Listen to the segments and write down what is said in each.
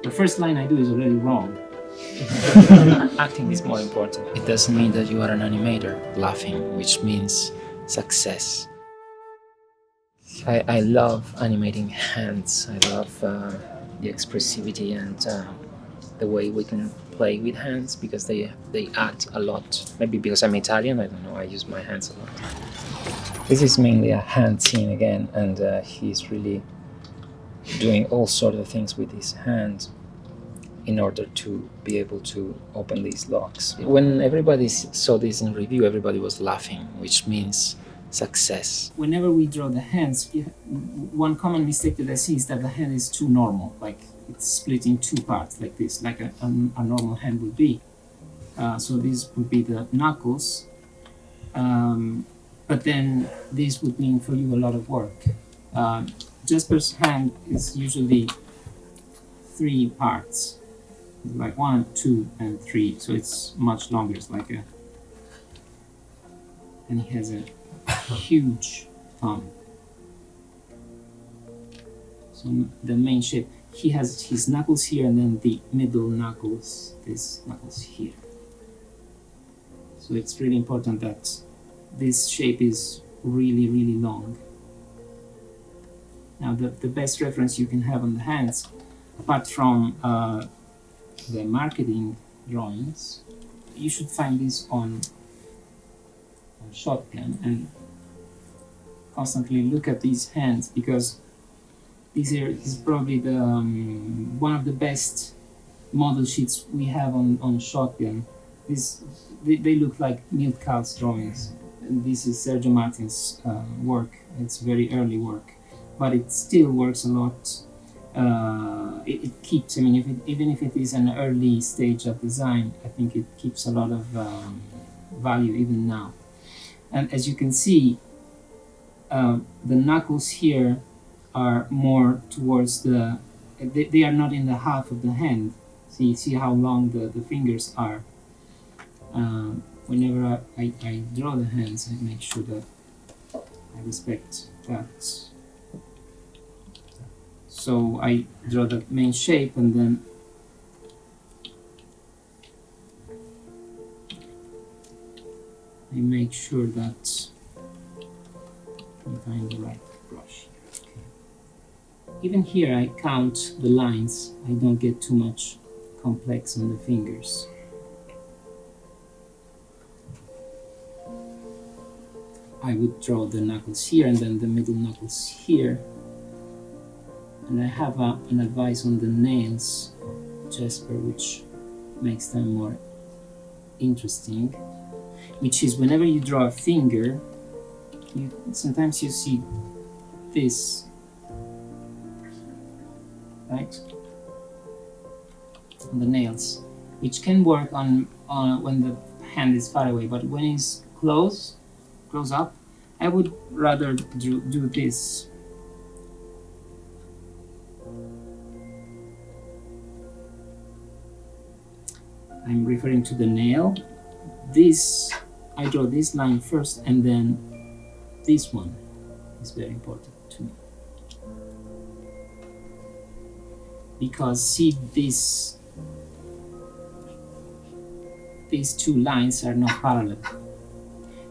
The first line I do is already wrong. Acting is more important. It doesn't mean that you are an animator laughing, which means success. I love animating hands. I love the expressivity and the way we can play with hands, because they add a lot. Maybe because I'm Italian, I don't know, I use my hands a lot. This is mainly a hand scene again, and he's really doing all sorts of things with his hand in order to be able to open these locks. When everybody saw this in review, everybody was laughing, which means success. Whenever we draw the hands, one common mistake that I see is that the hand is too normal, like it's split in two parts like this, like a normal hand would be. So this would be the knuckles, but then this would mean for you a lot of work. Jasper's hand is usually 3 parts, like 1, 2, and 3, so it's much longer. It's like a, and he has a huge thumb. So the main shape, he has his knuckles here, and then the middle knuckles, this knuckles here. So it's really important that this shape is really, really long. Now the best reference you can have on the hands, apart from the marketing drawings, you should find this on Shotgun and constantly look at these hands, because this is probably the one of the best model sheets we have on Shotgun. They look like milk cows drawings, and this is Sergio Martin's work. It's very early work, but it still works a lot. It keeps, I mean, even if it is an early stage of design, I think it keeps a lot of value even now. And as you can see, the knuckles here are more towards the, they are not in the half of the hand. See how long the fingers are. Whenever I draw the hands, I make sure that I respect that. So I draw the main shape, and then I make sure that I find the right brush. Okay. Even here I count the lines. I don't get too much complex on the fingers. I would draw the knuckles here and then the middle knuckles here. And I have an advice on the nails, Jasper, which makes them more interesting, which is whenever you draw a finger, sometimes you see this, right, on the nails, which can work on when the hand is far away, but when it's close up, I would rather do this. I'm referring to the nail. This, I draw this line first, and then this one is very important to me. Because see, these 2 lines are not parallel.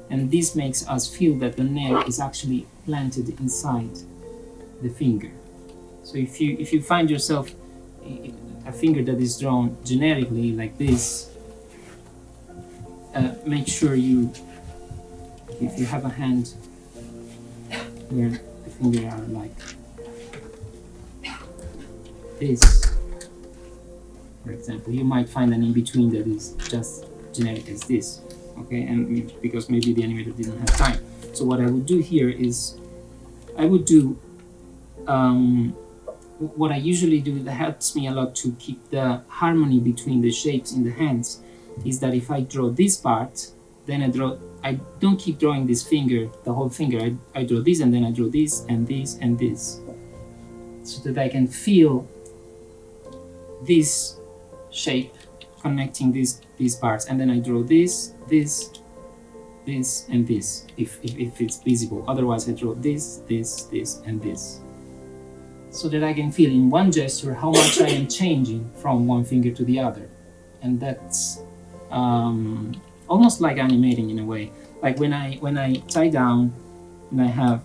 And this makes us feel that the nail is actually planted inside the finger. So if you find yourself a finger that is drawn generically like this, make sure if you have a hand where the finger are like this, for example, you might find an in-between that is just generic as this, okay? And because maybe the animator didn't have time. So what I would do here is, I would do what I usually do that helps me a lot to keep the harmony between the shapes in the hands, is that if I draw this part, then I don't keep drawing this finger, the whole finger. I draw this, and then I draw this and this and this, so that I can feel this shape connecting these parts, and then I draw this, this, this, and this, if it's visible. Otherwise I draw this, this, this, and this. so that I can feel in one gesture how much I am changing from one finger to the other. And that's almost like animating in a way. Like when I tie down and I have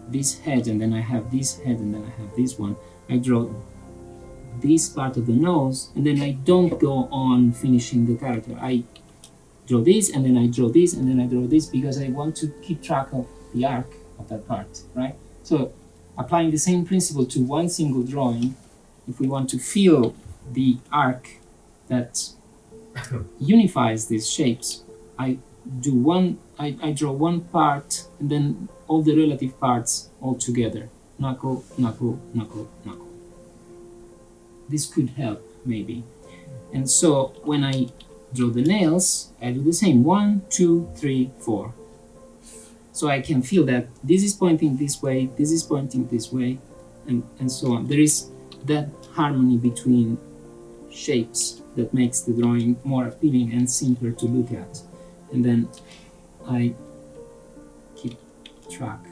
this head and then I have this head and then I have this one, I draw this part of the nose and then I don't go on finishing the character. I draw this and then I draw this and then I draw this because I want to keep track of the arc of that part, right? So applying the same principle to one single drawing, if we want to feel the arc that unifies these shapes, I draw one part and then all the relative parts all together. Knuckle, knuckle, knuckle, knuckle. This could help, maybe. And so when I draw the nails, I do the same. 1, 2, 3, 4. So I can feel that this is pointing this way, this is pointing this way, and so on. There is that harmony between shapes that makes the drawing more appealing and simpler to look at. And then I keep track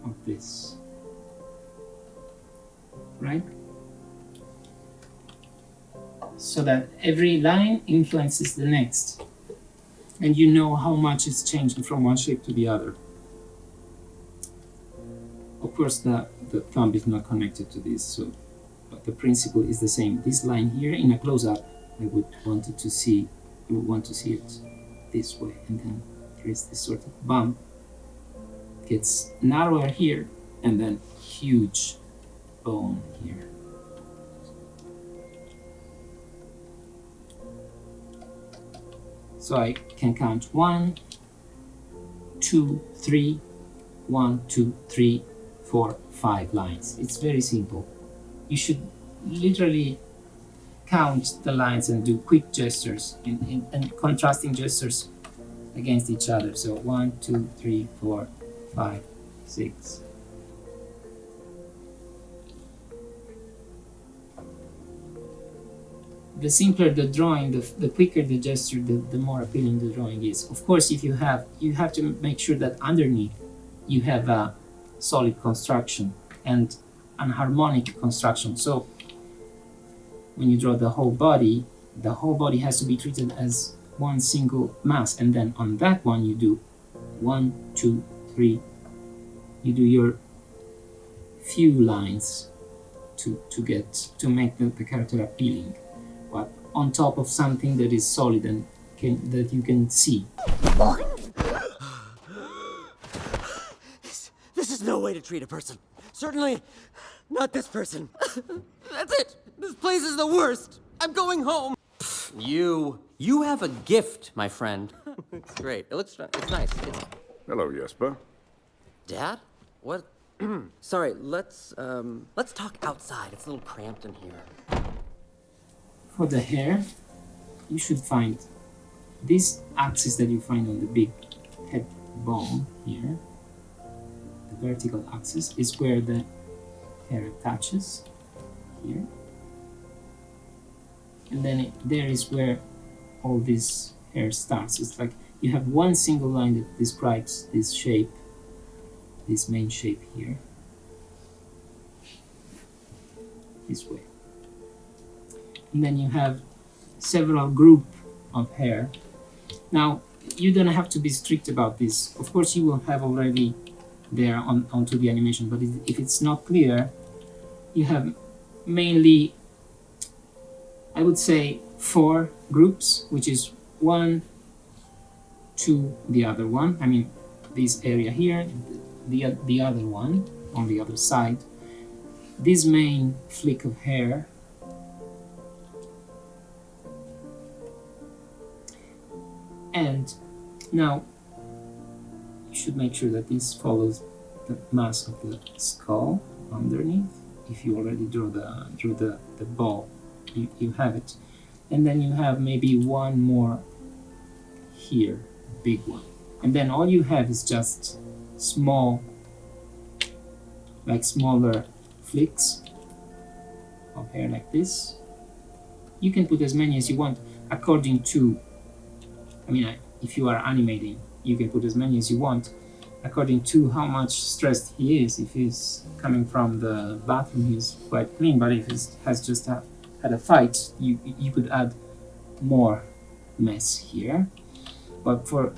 of this, right? So that every line influences the next, and you know how much is changing from one shape to the other. Of course, the thumb is not connected to this, so but the principle is the same. This line here in a close-up, I would want to see it this way, and then there is this sort of bump. It gets narrower here, and then huge bone here. So I can count 1, 2, 3, 1, 2, 3, 4, 5 lines. It's very simple. You should literally count the lines and do quick gestures and contrasting gestures against each other. So 1, 2, 3, 4, 5, 6. The simpler the drawing, the quicker the gesture, the more appealing the drawing is. Of course, if you have to make sure that underneath you have a solid construction and an harmonic construction. So when you draw the whole body has to be treated as one single mass, and then on that one you do 1, 2, 3. You do your few lines to make the character appealing, but on top of something that is solid and that you can see. This is no way to treat a person. Certainly not this person. That's it. This place is the worst. I'm going home. You have a gift, my friend. It's great. It's nice. Hello, Jesper. Dad? What? Sorry, let's talk outside. It's a little cramped in here. For the hair, you should find this axis that you find on the big head bone here. The vertical axis is where the hair attaches here, and then there is where all this hair starts. It's like you have one single line that describes this shape, this main shape here, this way, and then you have several group of hair. Now you don't have to be strict about this. Of course, you will have already there onto the animation, but if it's not clear, you have mainly, I would say, 4 groups, which is 1 to the other one. I mean, this area here, the other one on the other side, this main flick of hair, and now you should make sure that this follows the mass of the skull underneath. If you already drew the ball, you have it, and then you have maybe one more here, big one, and then all you have is just small, like smaller flicks of hair like this. You can put as many as you want according to, I mean, if you are animating, you can put as many as you want according to how much stressed he is. If he's coming from the bathroom, he's quite clean, but if he has just had a fight, you could add more mess here. But for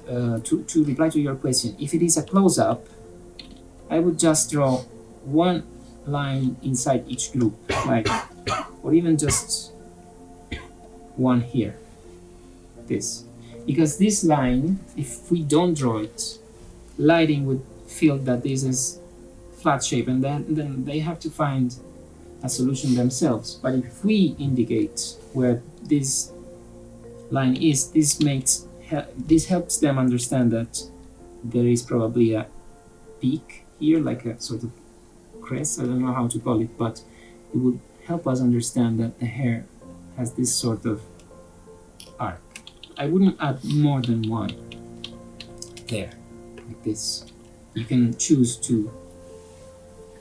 to reply to your question, if it is a close-up, I would just draw one line inside each group, like, or even just one here, this. Because this line, if we don't draw it, lighting would feel that this is flat shape, and then they have to find a solution themselves. But if we indicate where this line is, this helps them understand that there is probably a peak here, like a sort of crest. I don't know how to call it, but it would help us understand that the hair has this sort of arc. I wouldn't add more than one there, like this. You can choose to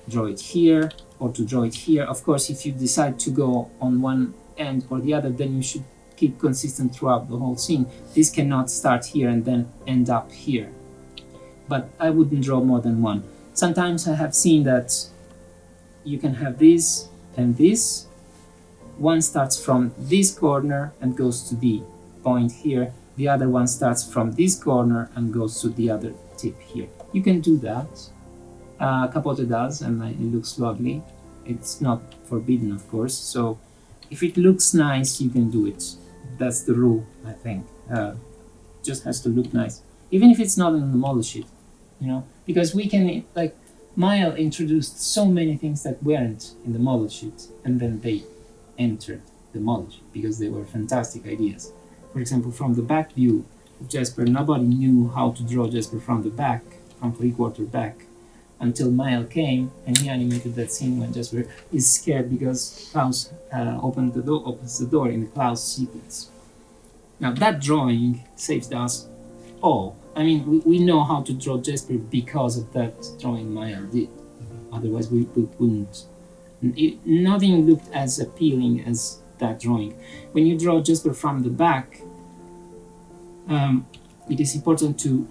draw it here or to draw it here. Of course, if you decide to go on one end or the other, then you should keep consistent throughout the whole scene. This cannot start here and then end up here. But I wouldn't draw more than one. Sometimes I have seen that you can have this and this. One starts from this corner and goes to the point here. The other one starts from this corner and goes to the other tip here. You can do that. Capote does, and it looks lovely. It's not forbidden, of course. So if it looks nice, you can do it. That's the rule, I think. Just has to look nice, even if it's not in the model sheet, you know, because we can, like, Mile introduced so many things that weren't in the model sheet, and then they entered the model sheet because they were fantastic ideas. For example, from the back view of Jasper, nobody knew how to draw Jasper from the back, from 3/4 back, until Mile came and he animated that scene when Jasper is scared because Klaus opens the door in the Klaus sequence. Now that drawing saves us all. I mean, we know how to draw Jasper because of that drawing Mile did. Otherwise we wouldn't. Nothing looked as appealing as that drawing. When you draw Jasper from the back, it is important to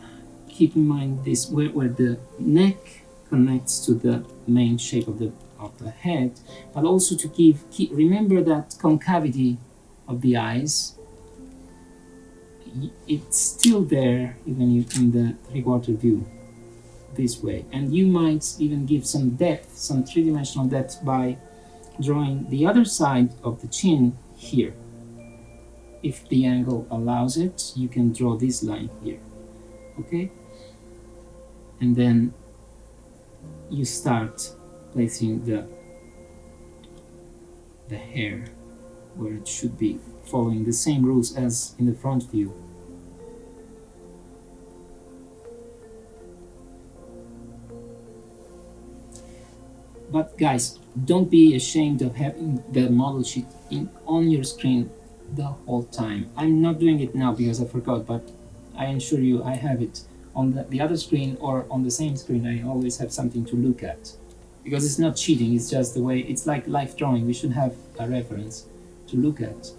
keep in mind this, where the neck connects to the main shape of the head, but also to remember that concavity of the eyes. It's still there even in the 3/4 view, this way. And you might even give some depth, some three-dimensional depth, by drawing the other side of the chin here. If the angle allows it, you can draw this line here, okay? And then you start placing the hair where it should be, following the same rules as in the front view. But guys, don't be ashamed of having the model sheet on your screen the whole time. I'm not doing it now because I forgot, but I assure you I have it on the other screen, or on the same screen. I always have something to look at, because it's not cheating, it's just the way, it's like live drawing. We should have a reference to look at.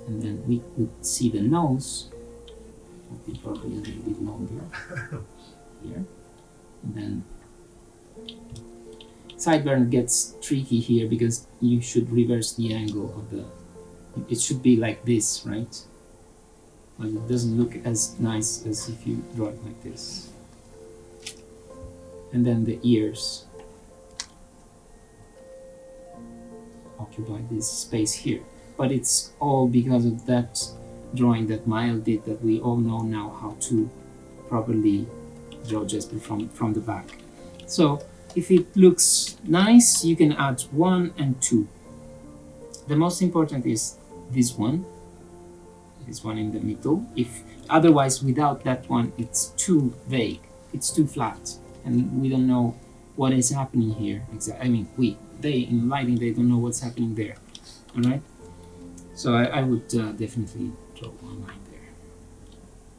And then we could see the nose, would be probably a little bit longer here. And then sideburn gets tricky here because you should reverse the angle of it should be like this, right? But it doesn't look as nice as if you draw it like this. And then the ears occupy this space here. But it's all because of that drawing that Mile did, that we all know now how to properly draw Jasper from the back. So if it looks nice, you can add 1 and 2. The most important is this one in the middle. If otherwise, without that one, it's too vague, it's too flat, and we don't know what is happening here. I mean, they in lighting, they don't know what's happening there. All right. So I would definitely draw one line there.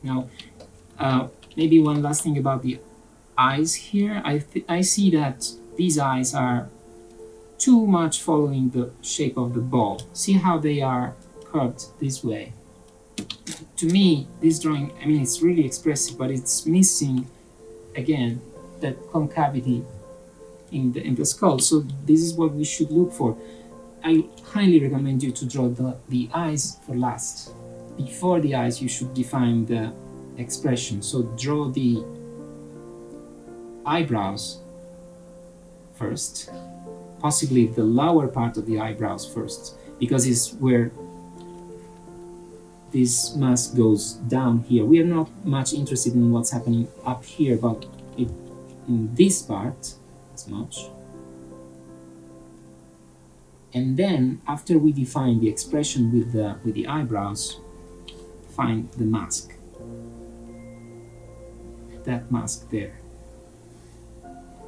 Now, maybe one last thing about the eyes here. I see that these eyes are too much following the shape of the ball. See how they are curved this way? To me, this drawing, I mean, it's really expressive, but it's missing, again, that concavity in the skull. So this is what we should look for. I highly recommend you to draw the eyes for last. Before the eyes, you should define the expression. So draw the eyebrows first, possibly the lower part of the eyebrows first, because it's where this mask goes down here. We are not much interested in what's happening up here, but in this part as much. And then after we define the expression with the eyebrows, find the mask. That mask there.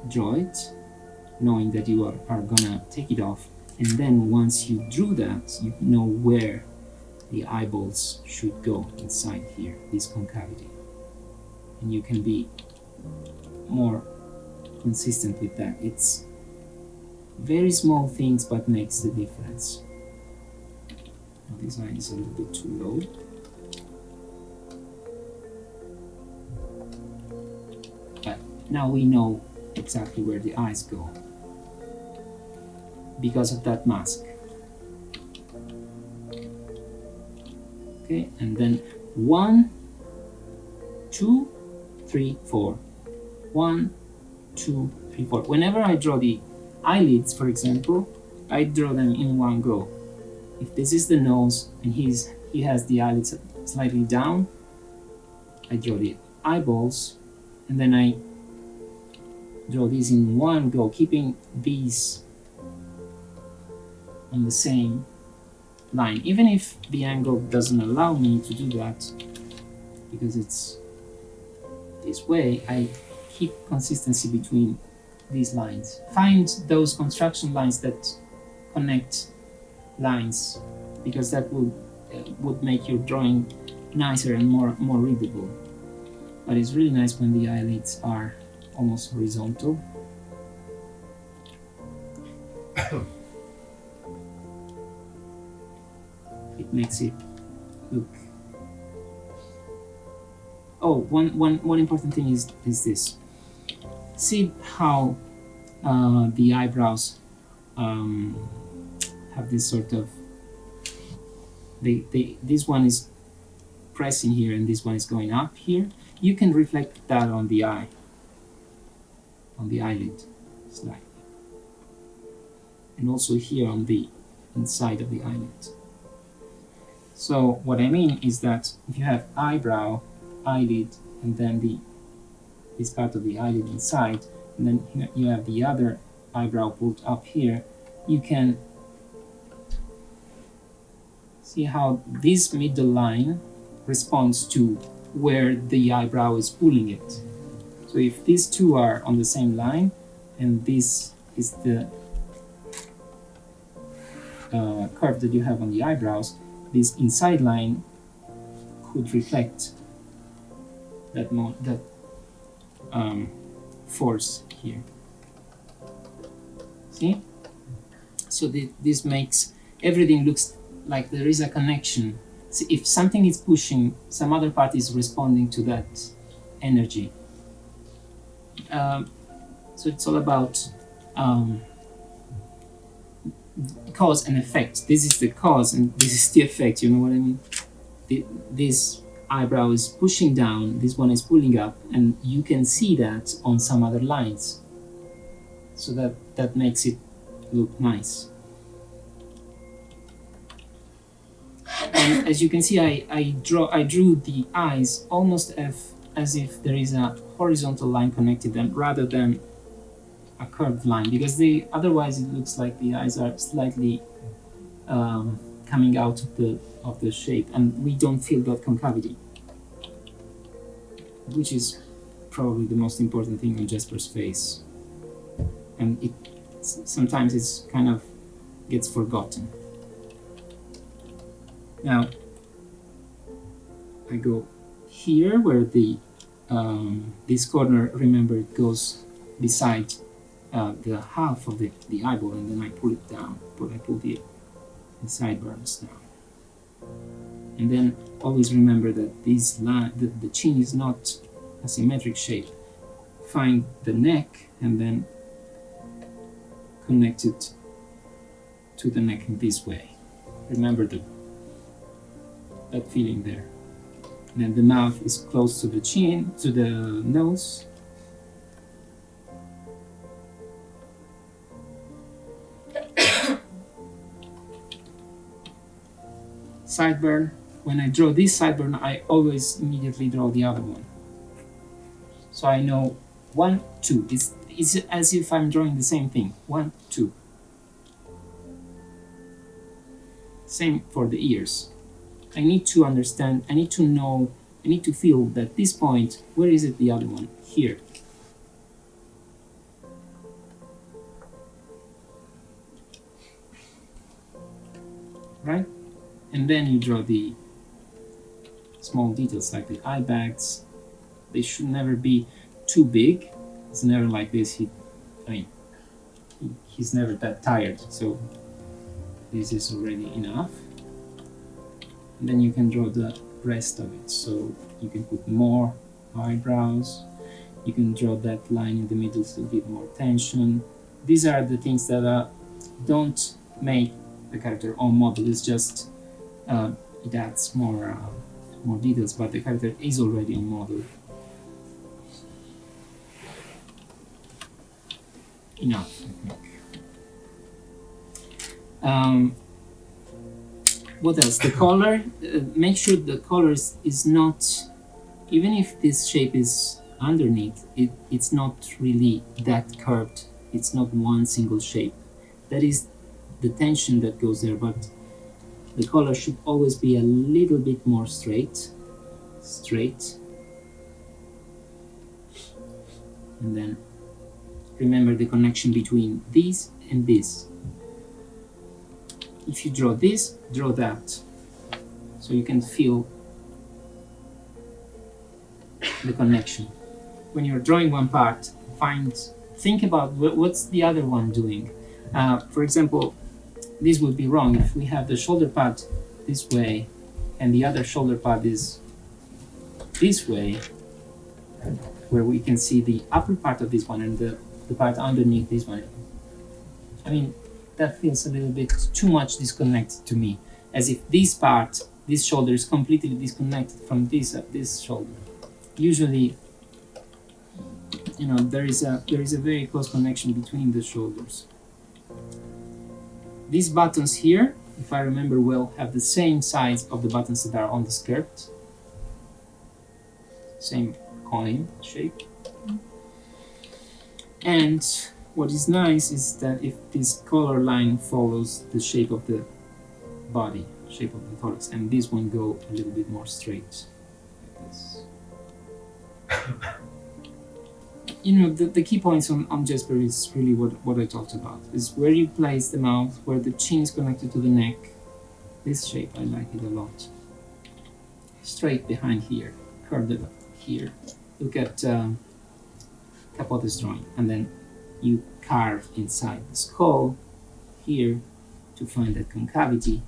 Draw it, knowing that you are gonna take it off, and then once you drew that, you know where the eyeballs should go inside here, this concavity. And you can be more consistent with that. It's very small things, but makes the difference. Now this line is a little bit too low. But now we know exactly where the eyes go because of that mask. Okay, and then 1, 2, 3, 4. 1, 2, 3, 4. Whenever I draw the eyelids, for example, I draw them in one go. If this is the nose and he has the eyelids slightly down, I draw the eyeballs, and then I draw these in one go, keeping these on the same line, even if the angle doesn't allow me to do that because it's this way. I keep consistency between these lines. Find those construction lines that connect lines, because that would make your drawing nicer and more readable. But it's really nice when the eyelids are almost horizontal. It makes it look. Oh, one important thing is this. See how the eyebrows have this sort of. This one is pressing here and this one is going up here. You can reflect that on the eye, on the eyelid, slightly, and also here on the inside of the eyelid. So what I mean is that if you have eyebrow, eyelid, and then this part of the eyelid inside, and then you have the other eyebrow pulled up here, you can see how this middle line responds to where the eyebrow is pulling it. So if these two are on the same line, and this is the curve that you have on the eyebrows, this inside line could reflect that force here. See? So this makes everything looks like there is a connection. See, if something is pushing, some other part is responding to that energy. So it's all about cause and effect. This is the cause and this is the effect, you know what I mean? This eyebrow is pushing down, this one is pulling up, and you can see that on some other lines. So that makes it look nice. And as you can see, I drew the eyes almost as if there is a horizontal line connected them rather than a curved line, because otherwise it looks like the eyes are slightly coming out of the shape, and we don't feel that concavity, which is probably the most important thing on Jasper's face, and sometimes it's kind of gets forgotten. Now I go here where this corner, remember, it goes beside the half of the eyeball, and then I pull it down, I pull the sideburns down. And then always remember that the chin is not a symmetric shape. find the neck and then connect it to the neck in this way. Remember that feeling there. And then the mouth is close to the chin, to the nose. Sideburn. When I draw this sideburn, I always immediately draw the other one. So I know 1, 2. It's as if I'm drawing the same thing. 1, 2. Same for the ears. I need to understand, I need to know, I need to feel that this point, where is it the other one? Here. Right? And then you draw the small details like the eye bags. They should never be too big. It's never like this. He's never that tired, so this is already enough. And then you can draw the rest of it. So you can put more eyebrows. You can draw that line in the middle to give more tension. These are the things that don't make the character on model. It's just it adds more details, but the character is already on model. Enough, I think. What else? The color. Make sure the color is not, even if this shape is underneath, it's not really that curved. It's not one single shape. That is the tension that goes there, but the color should always be a little bit more straight. And then remember the connection between this and this. If you draw this, draw that. So you can feel the connection. When you're drawing one part, think about what's the other one doing. For example, this would be wrong if we have the shoulder pad this way and the other shoulder pad is this way, where we can see the upper part of this one and the part underneath this one. I mean, that feels a little bit too much disconnected to me, as if this shoulder is completely disconnected from this shoulder. Usually, there is a very close connection between the shoulders. These buttons here, if I remember well, have the same size of the buttons that are on the skirt. Same coin shape. And what is nice is that if this color line follows the shape of the body, shape of the thorax, and this one go a little bit more straight, like this. The key points on Jasper is really what I talked about, is where you place the mouth, where the chin is connected to the neck. This shape, I like it a lot. Straight behind here, curved it up here. Look at Capote's drawing, and then you carve inside the skull here to find that concavity.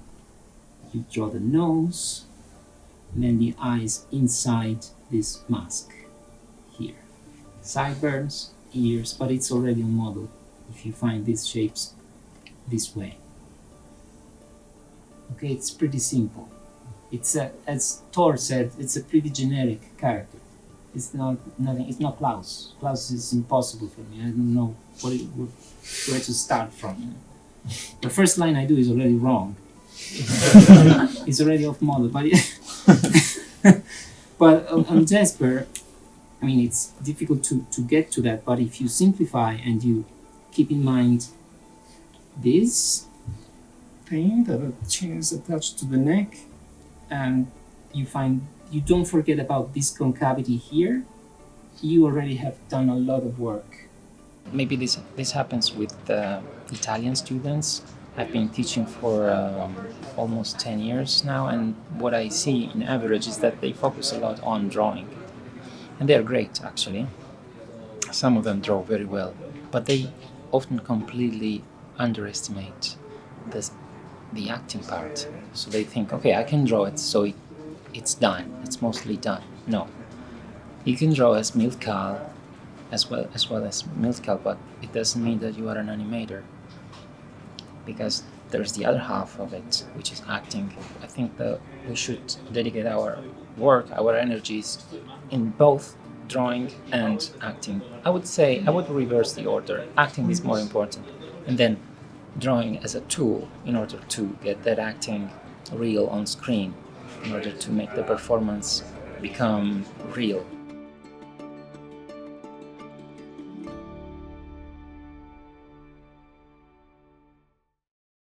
You draw the nose, and then the eyes inside this mask here. Sideburns, ears, but it's already on model if you find these shapes this way. Okay, it's pretty simple. It's as Thor said, it's a pretty generic character. It's not nothing. It's not Klaus. Klaus is impossible for me. I don't know where to start from. The first line I do is already wrong. It's already off model, but on Jasper, I mean, it's difficult to get to that. But if you simplify and you keep in mind this thing that the chin is attached to the neck, and you don't forget about this concavity here, you already have done a lot of work. Maybe this happens with Italian students. I've been teaching for almost 10 years now, and what I see in average is that they focus a lot on drawing. And they're great, actually. Some of them draw very well, but they often completely underestimate the acting part. So they think, okay, I can draw it, so it's done. It's mostly done. No. You can draw as Milk Cal as well as musical, but it doesn't mean that you are an animator, because there's the other half of it, which is acting. I think that we should dedicate our work, our energies in both drawing and acting. I would say I would reverse the order. Acting is more important, and then drawing as a tool in order to get that acting real on screen, in order to make the performance become real.